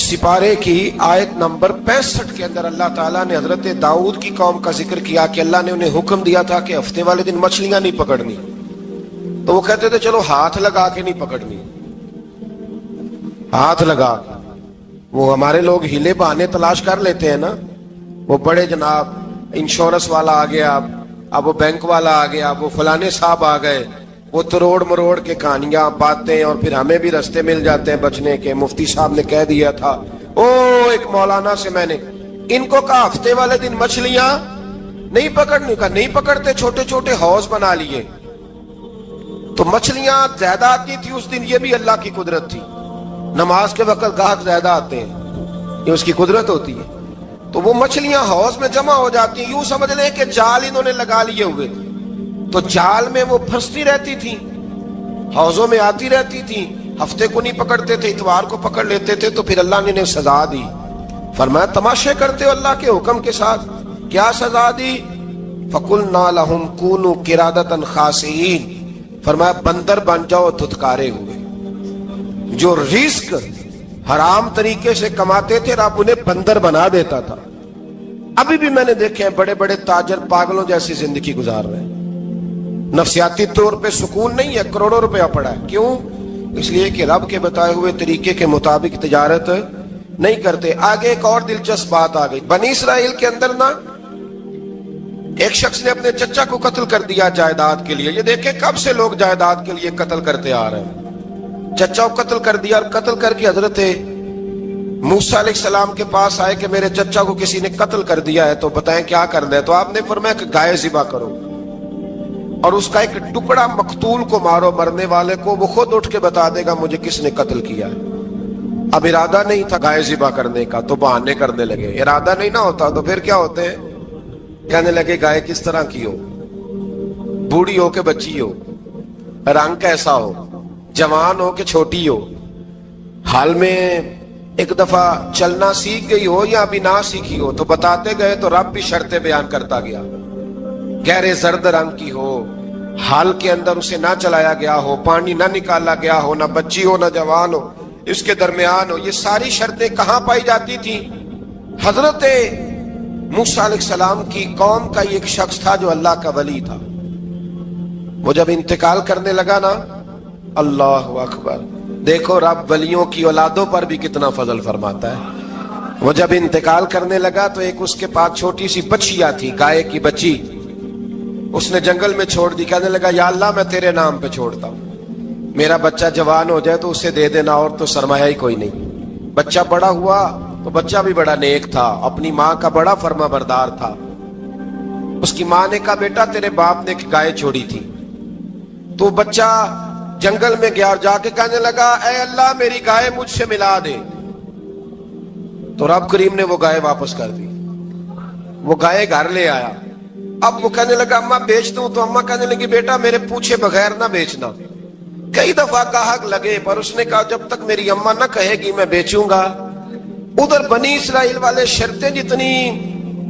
सिपारे की आयत नंबर 65 के अंदर अल्लाह ताला ने हजरत दाऊद की कौम का जिक्र किया कि अल्लाह ने उन्हें हुक्म दिया था कि हफ्ते वाले दिन मछलियां नहीं पकड़नी। तो वो कहते थे चलो हाथ लगा के नहीं पकड़नी, हाथ लगा। वो हमारे लोग हीले बहाने तलाश कर लेते हैं ना, वो बड़े जनाब इंश्योरेंस वाला आ गया, अब वो बैंक वाला आ गया, वो फलाने साहब आ गए, वो तरोड़ मरोड़ के कहानियां बातें, और फिर हमें भी रास्ते मिल जाते हैं बचने के। मुफ्ती साहब ने कह दिया था, ओ एक मौलाना से मैंने इनको कहा हफ्ते वाले दिन मछलियां नहीं पकड़ने का, नहीं पकड़ते, छोटे छोटे हौज बना लिए तो मछलियां ज्यादा आती थी उस दिन। ये भी अल्लाह की कुदरत थी, नमाज के वक्त गाहक ज्यादा आते हैं, ये उसकी कुदरत होती है। तो वो मछलियां हौज में जमा हो जाती हैं, यूं समझ लें कि जाल इन्होंने लगा लिए हुए थे, तो जाल में वो फंसती रहती थी, हौजों में आती रहती थी। हफ्ते को नहीं पकड़ते थे, इतवार को पकड़ लेते थे, तो फिर अल्लाह ने सजा दी। फरमाया तमाशे करते हो अल्लाह के हुक्म के साथ। क्या सजा दी? फकुलना लहुम कूनू किरादतन खासीन, फरमाया बंदर बन जाओ धुतकारे हुए। जो रिस्क हराम तरीके से कमाते थे रब उन्हें बंदर बना देता था। अभी भी मैंने देखे हैं बड़े बड़े ताजर पागलों जैसी जिंदगी गुजार रहे हैं, नफसियाती तौर पे सुकून नहीं है, करोड़ों रुपया पड़ा है। क्यों? इसलिए कि रब के बताए हुए तरीके के मुताबिक तिजारत नहीं करते। आगे एक और दिलचस्प बात आ गई। बनी इसराइल के अंदर ना एक शख्स ने अपने चचा को कत्ल कर दिया जायदाद के लिए। ये देखे कब से लोग जायदाद के लिए कत्ल करते आ रहे हैं। चचा को कत्ल कर दिया, और कत्ल करके हजरत मूसा अलैहिस्सलाम के पास आए कि मेरे चचा को किसी ने कत्ल कर दिया है, तो बताएं क्या करना है। तो आपने फरमाया कि गाय ज़िबा करो और उसका एक टुकड़ा मकतूल को मारो, मरने वाले को, वो खुद उठ के बता देगा मुझे किसने कत्ल किया है। अब इरादा नहीं था गाय ज़िबा करने का, तो बहाने करने लगे। इरादा नहीं ना होता तो फिर क्या होते हैं, कहने लगे गाय किस तरह की हो, बूढ़ी हो के बच्ची हो, रंग कैसा हो, जवान हो के छोटी हो, हाल में एक दफा चलना सीख गई हो या अभी ना सीखी हो। तो बताते गए तो रब भी शर्तें बयान करता गया। गहरे जर्द रंग की हो, हाल के अंदर उसे ना चलाया गया हो, पानी ना निकाला गया हो, ना बच्ची हो ना जवान हो, इसके दरमियान हो। ये सारी शर्तें कहां पाई जाती थी? हजरत मूसा अलैहिस्सलाम की कौम का एक शख्स था जो अल्लाह का वली था। वो जब इंतकाल करने लगा ना, अल्लाह अकबर, देखो रब वलियों की औलादों पर भी कितना फजल फरमाता है। वो जब इंतकाल करने लगा तो एक उसके पास छोटी सी बच्चियां थी, गाय की बच्ची, उसने जंगल में छोड़ दी। कहने लगा या अल्लाह मैं तेरे नाम पे छोड़ता हूं, मेरा बच्चा जवान हो जाए तो उसे दे देना, और तो सरमाया ही कोई नहीं। बच्चा बड़ा हुआ तो बच्चा भी बड़ा नेक था, अपनी माँ का बड़ा फर्मा बरदार था। उसकी माँ ने कहा बेटा तेरे बाप ने एक गाय छोड़ी थी। तो बच्चा जंगल में गया और जाके कहने लगा ऐ अल्लाह मेरी गाय मुझसे मिला दे। तो रब करीम ने वो गाय वापस कर दी। वो गाय घर ले आया। अब वो कहने लगा अम्मा बेच दूं, तो अम्मा कहने लगी बेटा मेरे पूछे बगैर ना बेचना। कई दफा गाहक लगे पर उसने कहा जब तक मेरी अम्मा ना कहेगी मैं बेचूंगा। उधर बनी इसराइल वाले शर्तें जितनी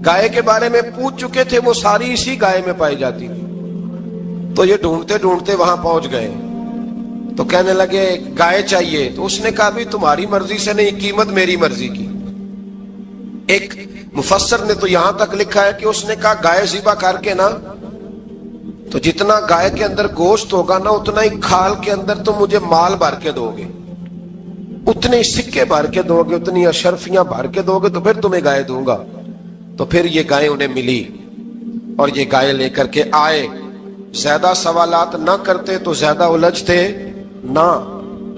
गाय के बारे में पूछ चुके थे वो सारी इसी गाय में पाई जाती थी। तो ये ढूंढते ढूंढते वहां पहुंच गए। तो कहने लगे गाय चाहिए। तो उसने कहा भी तुम्हारी मर्जी से नहीं, कीमत मेरी मर्जी की। एक मुफस्सर ने तो यहां तक लिखा है कि उसने कहा गाय ज़िबा करके ना, तो जितना गाय के अंदर गोश्त होगा ना उतना ही खाल के अंदर तो मुझे माल भर के दोगे, उतने ही सिक्के भर के दोगे, उतनी अशरफियां भर के दोगे, तो फिर तुम्हें गाय दूंगा। तो फिर ये गाय उन्हें मिली और ये गाय लेकर के आए। ज्यादा सवालात ना करते तो ज्यादा उलझते ना।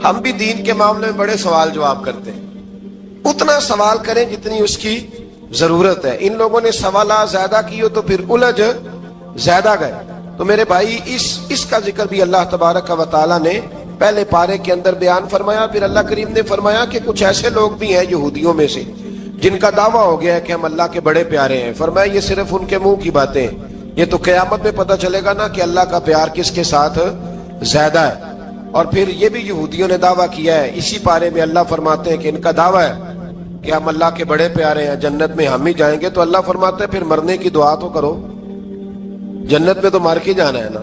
हम भी दीन के मामले में बड़े सवाल जवाब करते हैं, उतना सवाल करें जितनी उसकी जरूरत है। इन लोगों ने सवाल ज्यादा किए तो फिर उलझ ज्यादा गए। तो मेरे भाई इसका जिक्र भी अल्लाह तबारक व तआला ने पहले पारे के अंदर बयान फरमाया। फिर अल्लाह करीम ने फरमाया कि कुछ ऐसे लोग भी हैं यहूदियों में से जिनका दावा हो गया है कि हम अल्लाह के बड़े प्यारे हैं। फरमाया ये सिर्फ उनके मुंह की बातें हैं, ये तो क़यामत में पता चलेगा ना कि अल्लाह का प्यार किसके साथ ज्यादा है। और फिर ये भी यहूदियों ने दावा किया है, इसी पारे में अल्लाह फरमाते हैं कि इनका दावा है कि हम अल्लाह के बड़े प्यारे हैं, जन्नत में हम ही जाएंगे। तो अल्लाह फरमाते हैं फिर मरने की दुआ तो करो, जन्नत में तो मर के जाना है ना।